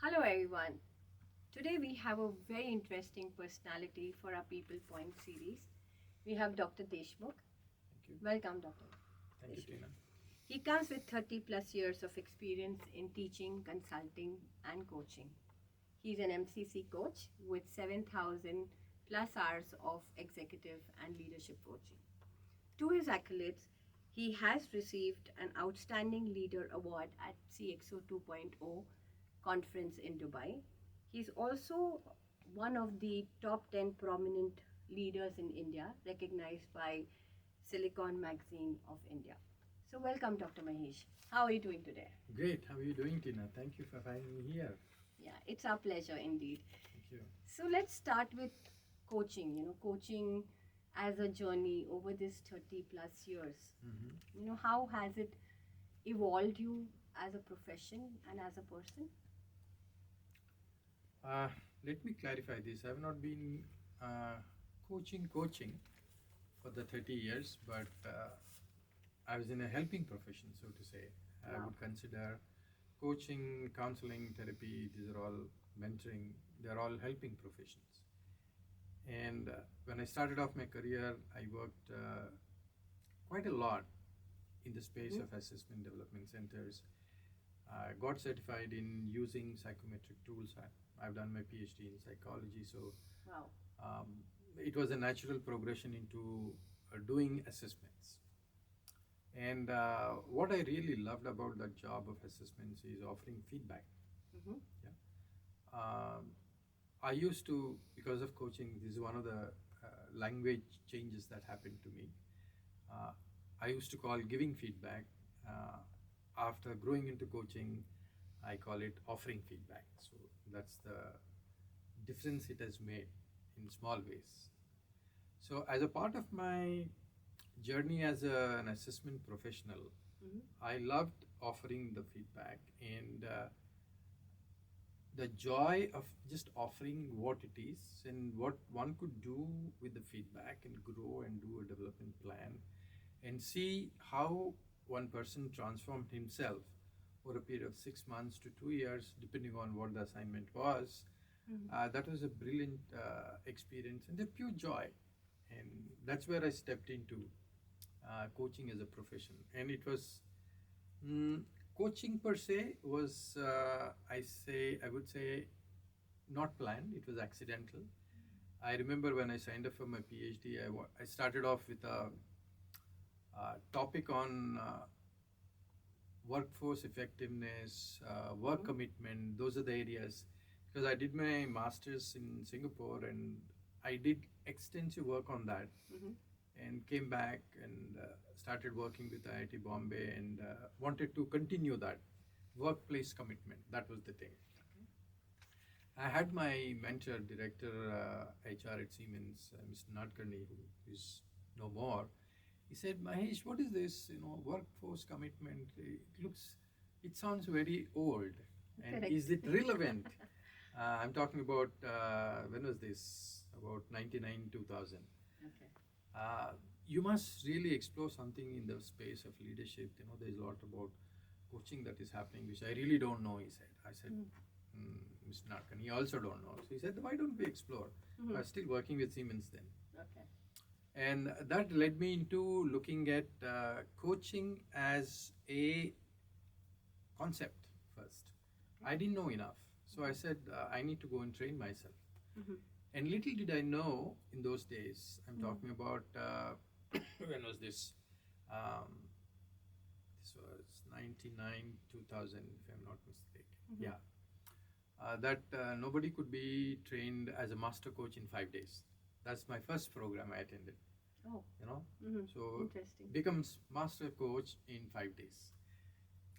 Hello everyone. Today we have a very interesting personality for our People Point series. We have Dr. Deshmukh. Thank you. Welcome, Dr. Thank you, Tina. He comes with 30 plus years of experience in teaching, consulting, and coaching. He's an MCC coach with 7,000 plus hours of executive and leadership coaching. To his accolades, he has received an Outstanding Leader Award at CXO 2.0 conference in Dubai. He's also one of the top 10 prominent leaders in India, recognized by Silicon Magazine of India. So, welcome, Dr. Mahesh. How are you doing today? Great. How are you doing, Tina? Thank you for having me here. Yeah, it's our pleasure indeed. Thank you. So, let's start with coaching. Coaching as a journey over this 30 plus years. How has it evolved you as a profession and as a person? Let me clarify this. I have not been coaching for the 30 years, but I was in a helping profession, so to say. I would consider coaching, counseling, therapy, these are all mentoring, they're all helping professions. And when I started off my career, I worked quite a lot in the space of assessment development centers. Got certified in using psychometric tools. I've done my PhD in psychology, so it was a natural progression into doing assessments. And what I really loved about that job of assessments is offering feedback. I used to, because of coaching, this is one of the language changes that happened to me. I used to call giving feedback. After growing into coaching, I call it offering feedback. So that's the difference it has made in small ways. So as a part of my journey as an assessment professional, I loved offering the feedback and the joy of just offering what it is and what one could do with the feedback and grow and do a development plan and see how one person transformed himself over a period of 6 months to 2 years, depending on what the assignment was. That was a brilliant experience and a pure joy. And that's where I stepped into coaching as a profession. And it was, coaching per se was, I would say, not planned. It was accidental. I remember when I signed up for my PhD, I started off with a topic on workforce effectiveness, work commitment. Those are the areas. Because I did my master's in Singapore and I did extensive work on that and came back and started working with IIT Bombay and wanted to continue that workplace commitment. That was the thing. I had my mentor, director HR at Siemens, Mr. Nadkarni, who is no more. He said, Mahesh, what is this? Workforce commitment. It sounds very old. And Correct. is it relevant? I'm talking about, when was this? About 99, 2000. Okay. You must really explore something in the space of leadership. There's a lot about coaching that is happening, which I really don't know, he said. I said, Mr. Narkan, he also don't know. So he said, why don't we explore? I was still working with Siemens then. Okay. And that led me into looking at coaching as a concept first. I didn't know enough. So I said, I need to go and train myself. And little did I know in those days, I'm talking about, when was this? This was 99, 2000, if I'm not mistaken. That nobody could be trained as a master coach in 5 days. That's my first program I attended. Oh. So Interesting. becomes master coach in 5 days.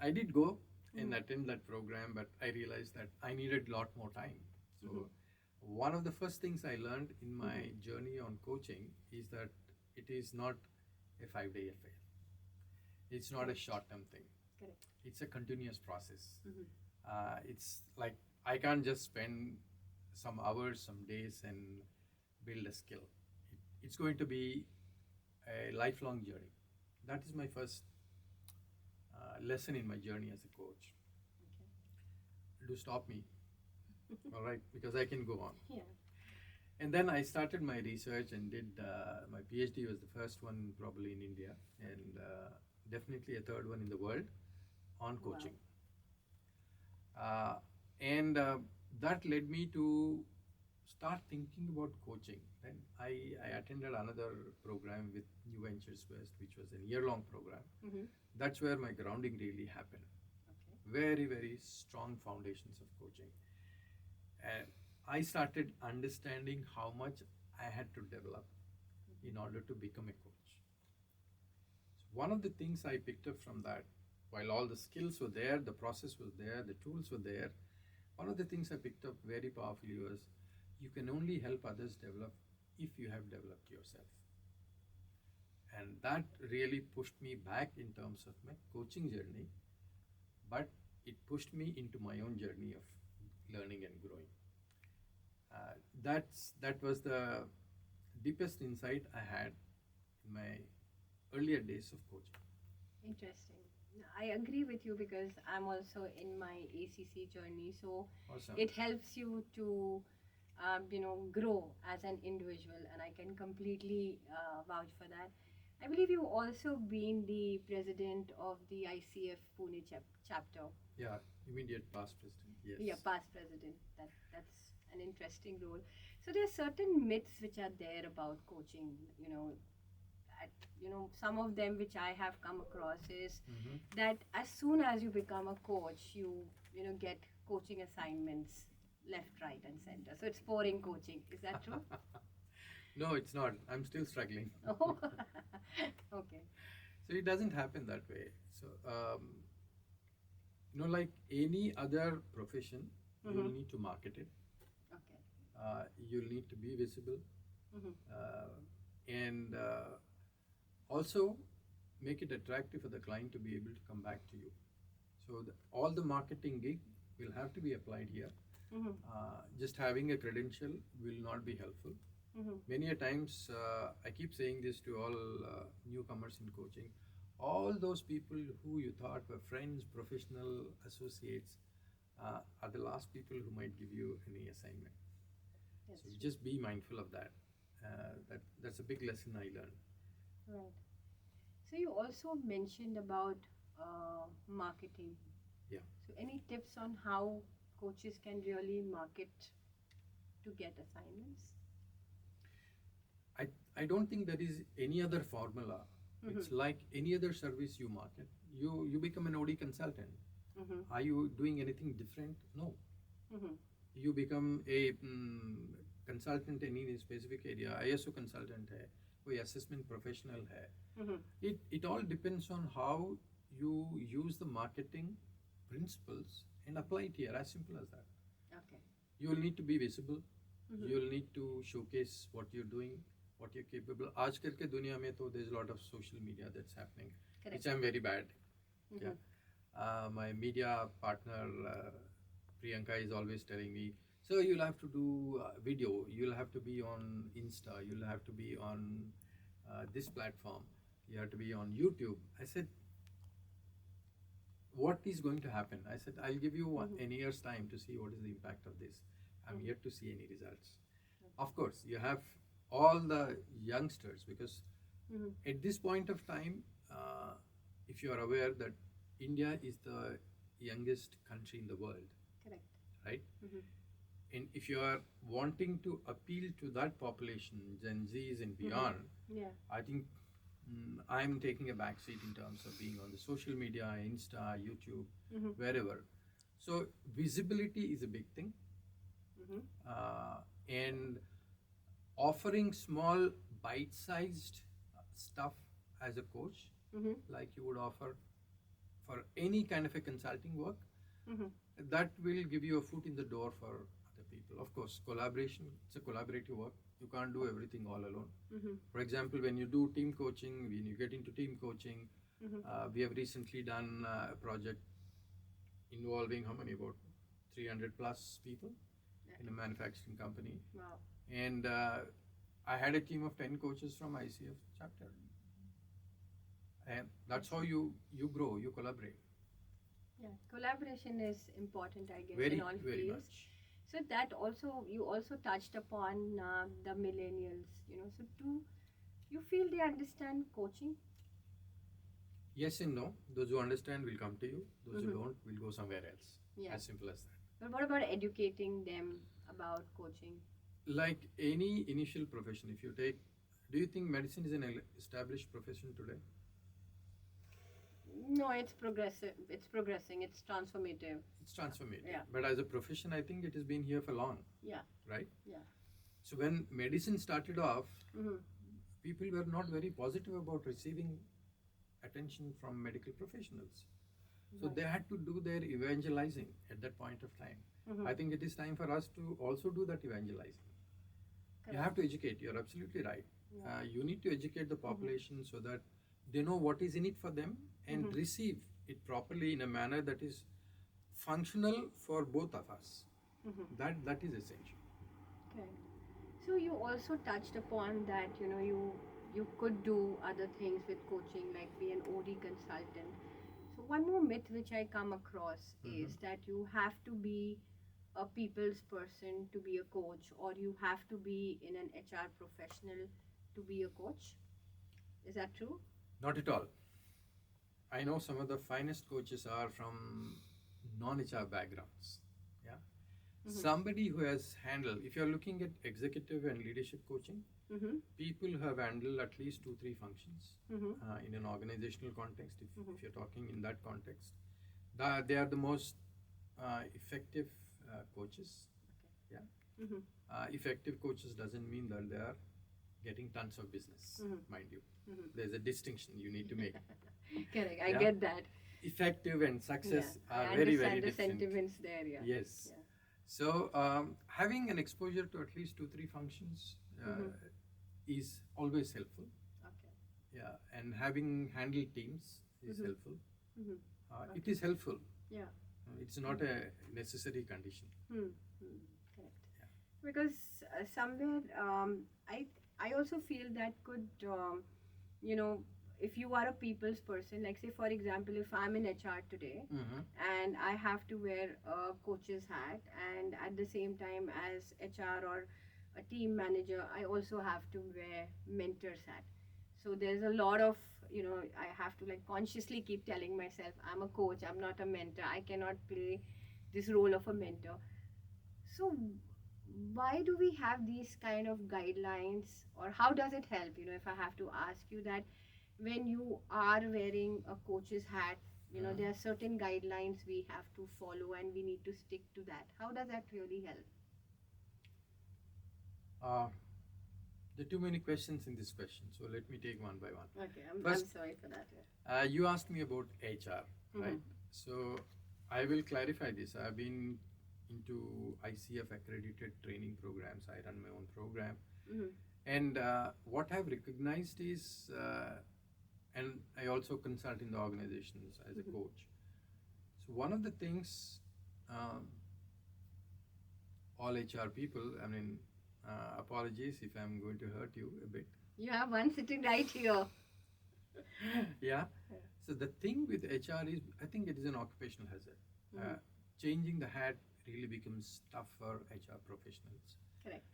I did go and attend that program, but I realized that I needed a lot more time. So one of the first things I learned in my journey on coaching is that it is not a 5-day affair. It's not a short-term thing. Correct. It's a continuous process. It's like I can't just spend some hours, some days and build a skill. It's going to be a lifelong journey. That is my first lesson in my journey as a coach. Okay. To stop me all right, because I can go on. Yeah. And then I started my research and did my PhD was the first one probably in India, and definitely a third one in the world on Wow. coaching. Uh, and that led me to start thinking about coaching. Then I attended another program with New Ventures West, which was a year-long program. Mm-hmm. That's where my grounding really happened. Okay. Very, very strong foundations of coaching. And I started understanding how much I had to develop in order to become a coach. So one of the things I picked up from that, while all the skills were there, the process was there, the tools were there, one of the things I picked up very powerfully was you can only help others develop if you have developed yourself. And that really pushed me back in terms of my coaching journey, but it pushed me into my own journey of learning and growing. That was the deepest insight I had in my earlier days of coaching. Interesting. I agree with you because I'm also in my ACC journey, so Awesome. it helps you to, grow as an individual, and I can completely vouch for that. I believe you've also been the president of the ICF Pune chapter. Yeah, immediate past president. Yes. Yeah, past president. That's an interesting role. So there are certain myths which are there about coaching. Some of them which I have come across is Mhm. that as soon as you become a coach, you get coaching assignments left, right, and center. So it's pouring coaching. Is that true? No, it's not. I'm still struggling. Oh, okay. So it doesn't happen that way. So, like any other profession, you'll Mhm. need to market it. Okay. You'll need to be visible, Mhm. and also make it attractive for the client to be able to come back to you. So all the marketing gig will have to be applied here. Mhm. Just having a credential will not be helpful. Mhm. Many a times, I keep saying this to all newcomers in coaching. All those people who you thought were friends, professional associates, are the last people who might give you any assignment. That's So true. just be mindful of that. That's a big lesson I learned. Right. So you also mentioned about marketing. Yeah. So any tips on how coaches can really market to get assignments? I, I don't think there is any other formula. Mm-hmm. It's like any other service you market. You become an OD consultant. Mm-hmm. Are you doing anything different? No. Mm-hmm. You become a consultant in any specific area. ISO consultant है, कोई assessment professional है. Mm-hmm. It all depends on how you use the marketing principles and apply it here. As simple as that. Okay. You will need to be visible. Mm-hmm. You will need to showcase what you're doing, what you're capable. आजकल के दुनिया में तो there's a lot of social media that's happening, Correct. which I'm very bad. Mm-hmm. Yeah. My media partner Priyanka is always telling me, so you'll have to do video, you'll have to be on Insta, you'll have to be on this platform, you have to be on YouTube. I said, what is going to happen? I said, I'll give you an year's time to see what is the impact of this. I'm yet to see any results. Of course, you have all the youngsters because at this point of time, if you are aware that India is the youngest country in the world, Correct. right? Mm-hmm. And if you are wanting to appeal to that population, Gen Zs and beyond, Yeah. I think I'm taking a back seat in terms of being on the social media, Insta, YouTube, wherever. So visibility is a big thing. And offering small bite-sized stuff as a coach, like you would offer for any kind of a consulting work, that will give you a foot in the door for other people. Of course, collaboration, it's a collaborative work. You can't do everything all alone. For example, when you do team coaching, when you get into team coaching, we have recently done a project involving how many, about 300 plus people in a manufacturing company. Wow. And I had a team of 10 coaches from ICF chapter. And that's how you grow, you collaborate. Yeah, collaboration is important, I guess, Very, in all very fields. much. So that also, you also touched upon the millennials, so do you feel they understand coaching? Yes and no. Those who understand will come to you. Those who Mhm. don't will go somewhere else. Yeah. As simple as that. But what about educating them about coaching? Like any initial profession, if you take, do you think medicine is an established profession today? No, it's progressive. It's progressing. It's transformative. It's transformative. Yeah. But as a profession, I think it has been here for long, Yeah. right? Yeah. So when medicine started off, Mm-hmm. people were not very positive about receiving attention from medical professionals. So Right. they had to do their evangelizing at that point of time. Mhm. I think it is time for us to also do that evangelizing. You Correct. have to educate. You're absolutely right. Yeah. You need to educate the population so that they know what is in it for them and Mhm. receive it properly in a manner that is functional for both of us. Mhm. That is essential. Correct. So you also touched upon that you could do other things with coaching, like be an OD consultant. So one more myth which I come across is that you have to be a people's person to be a coach, or you have to be in an HR professional to be a coach. Is that true? Not at all. I know some of the finest coaches are from non-HR backgrounds. Yeah. Mhm. Somebody who has handled, if you're looking at executive and leadership coaching, Mm-hmm. people who have handled at least 2-3 functions Mm-hmm. in an organizational context, Mhm. if you're talking in that context, they are the most effective coaches. Yeah. Mm-hmm. Effective coaches doesn't mean that they are getting tons of business, Mhm. mind you. Mhm. There's a distinction you need to make. Correct. I Yeah. get that. Effective and success Yeah, are I very, understand very the different. sentiments there. Yeah. Yes. Yeah. So having an exposure to at least 2-3 functions Mhm. is always helpful. Okay. Yeah, and having handled teams is Mhm. helpful. Mm-hmm. It Okay. is helpful. Yeah. It's not a necessary condition. Hmm. Hmm. Correct. Yeah. Because somewhere I also feel that could you know if you are a people's person, like say for example, if I'm in HR today Mm-hmm. and I have to wear a coach's hat, and at the same time as HR or a team manager, I also have to wear mentor's hat. So there's a lot of, I have to like consciously keep telling myself I'm a coach, I'm not a mentor, I cannot play this role of a mentor. So why do we have these kind of guidelines, or how does it help, if I have to ask you that, when you are wearing a coach's hat, there are certain guidelines we have to follow and we need to stick to that. How does that really help? Uh, there are too many questions in this question, so let me take one by one. Okay, I'm First, sorry for that. you asked me about HR, Mhm. right? So I will clarify this. I've been into ICF accredited training programs. I run my own program. Mm-hmm. And what I've recognized is, and I also consult in the organizations as a Mhm. coach. So one of the things, um, all HR people, I mean, apologies if I'm going to hurt you a bit. You have one sitting right here. Yeah. So the thing with HR is, I think it is an occupational hazard. Mhm. Changing the hat really becomes tough for HR professionals. Correct.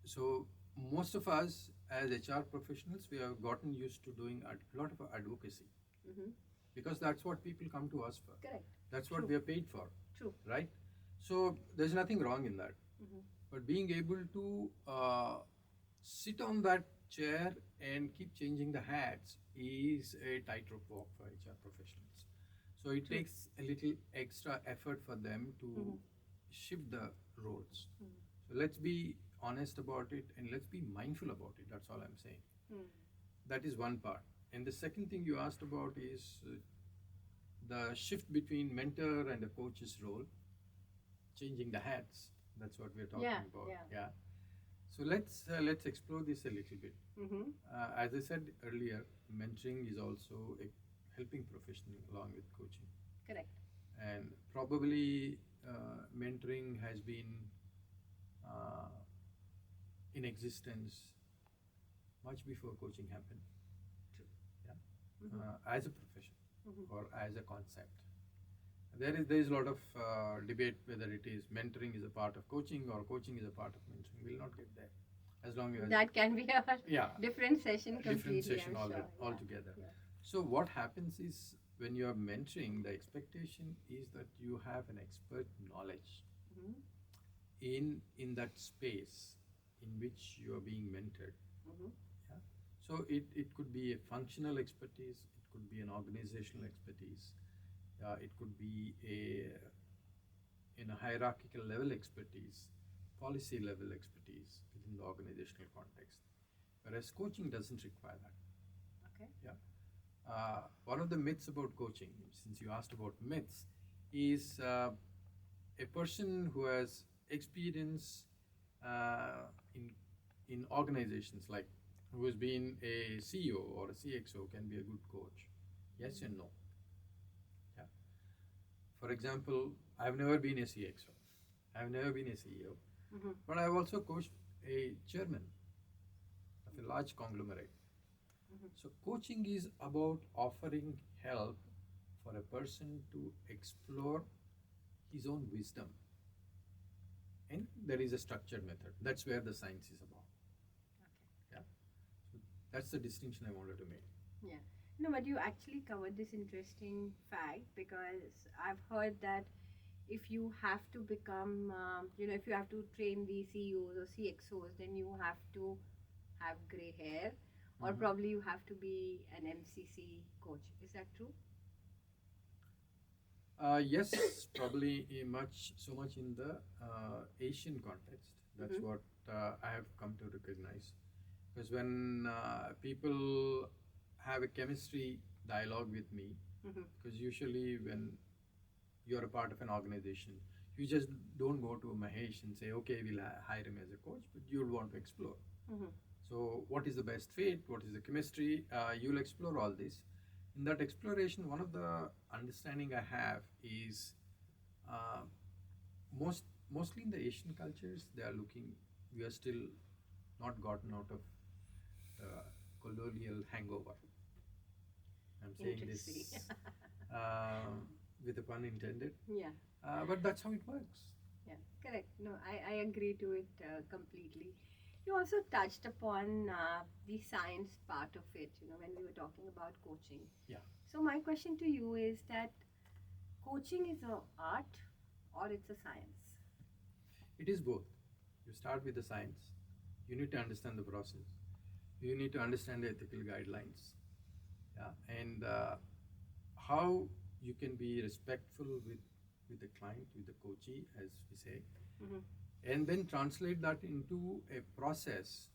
So most of us as HR professionals, we have gotten used to doing a lot of advocacy Mm-hmm. because that's what people come to us for. Correct. That's what True. we are paid for, True. right? So there's nothing wrong in that. Mm-hmm. But being able to sit on that chair and keep changing the hats is a tightrope walk for HR professionals. So it True. takes a little extra effort for them to Mhm. shift the roles. Mhm. So let's be honest about it and let's be mindful about it. That's all I'm saying. Mhm. That is one part. And the second thing you asked about is the shift between mentor and a coach's role, changing the hats. That's what we're talking Yeah, about. yeah. So let's explore this a little bit. Mm-hmm. As I said earlier, mentoring is also a helping profession along with coaching, Correct. and probably mentoring has been uh, in existence much before coaching happened. True. Yeah, Mm-hmm. as a profession Mm-hmm. or as a concept. There is a lot of debate whether it is mentoring is a part of coaching or coaching is a part of mentoring. We'll not get there, as long as That can be a yeah, different session completely, different session I'm sure. Yeah. altogether. Yeah. So what happens is when you are mentoring, the expectation is that you have an expert knowledge Mhm. in that space in which you are being mentored. Mhm. Yeah. So it could be a functional expertise, it could be an organizational expertise, it could be a in a hierarchical level expertise, policy level expertise within the organizational context. Whereas coaching doesn't require that. Okay. Yeah. One of the myths about coaching, since you asked about myths, is a person who has experience uh, in in organizations, like who has been a CEO or a CXO, can be a good coach. Yes and no. Yeah. For example, I've never been a CXO. I've never been a CEO, Mhm. but I've also coached a chairman of a large conglomerate. Mhm. So, coaching is about offering help for a person to explore his own wisdom. And there is a structured method. That's where the science is about. Okay. Yeah. So, that's the distinction I wanted to make. Yeah. No, but you actually covered this interesting fact because I've heard that if you have to become, if you have to train the CEOs or CXOs, then you have to have gray hair, or Mhm. probably you have to be an MCC coach. Is that true? Yes, probably much in the Asian context. That's Mm-hmm. what I have come to recognize. Because when people have a chemistry dialogue with me, Mm-hmm. because usually when you're a part of an organization, you just don't go to Mahesh and say, okay, we'll hire him as a coach, but you'll want to explore. Mm-hmm. So, what is the best fit? What is the chemistry? You'll explore all this. In that exploration, one of the understanding I have is uh, mostly in the Asian cultures, they are looking. We are still not gotten out of the colonial hangover. I'm saying Interesting. this uh, with a pun intended, Yeah. but that's how it works. Yeah, correct. No, I agree to it completely. You also touched upon the science part of it, when we were talking about coaching. Yeah, So my question to you is that coaching is a art or it's a science? it is both. You start with the science. You need to understand the process. You need to understand the ethical guidelines. Yeah, and how you can be respectful with the client, with the coachee, as we say, Mm-hmm. and then translate that into a process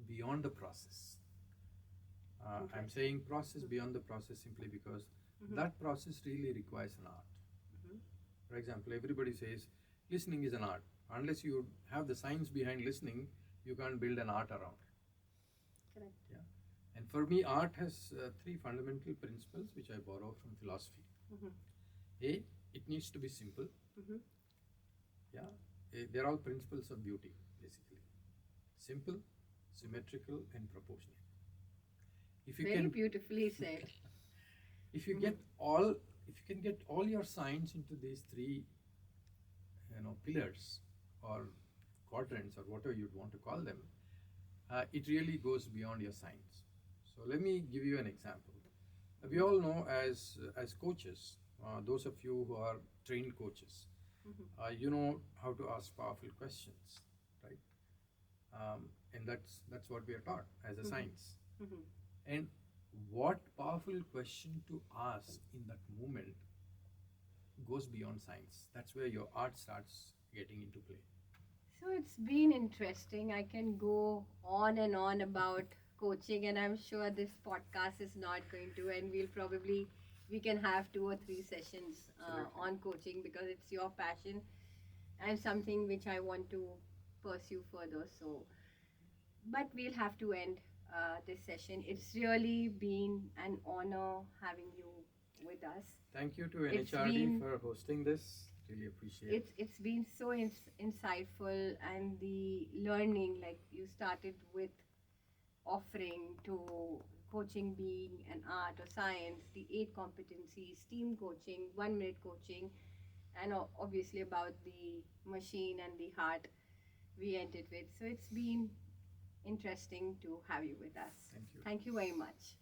beyond the process. I'm Interesting. saying process beyond the process simply because Mm-hmm. that process really requires an art. Mm-hmm. For example, everybody says listening is an art. Unless you have the science behind listening, you can't build an art around it. Correct. Yeah. And for me, art has three fundamental principles which I borrow from philosophy. Mm-hmm. A, it needs to be simple. Mm-hmm. Yeah, they're all principles of beauty, basically. Simple, symmetrical, and proportionate. If you Very can, beautifully said. if you Mm-hmm. get all, if you can get all your science into these three, pillars or quadrants or whatever you'd want to call them, it really goes beyond your science. So let me give you an example. We all know as coaches, those of you who are trained coaches, Mm-hmm. you know how to ask powerful questions, right? And that's what we are taught as a Mm-hmm. science. Mm-hmm. And what powerful question to ask in that moment goes beyond science. That's where your art starts getting into play. So it's been interesting. I can go on and on about coaching, and I'm sure this podcast is not going to, and we can have 2 or 3 sessions Absolutely. on coaching because it's your passion and something which I want to pursue further. So, but we'll have to end this session. It's really been an honor having you with us. Thank you to It's NHRD been for hosting this. Really appreciate. it's been so insightful, and the learning, like you started with offering to coaching being an art or science, the 8 competencies, team coaching, 1 minute coaching, and obviously about the machine and the heart we ended with. So it's been interesting to have you with us. Thank you. Thank you very much.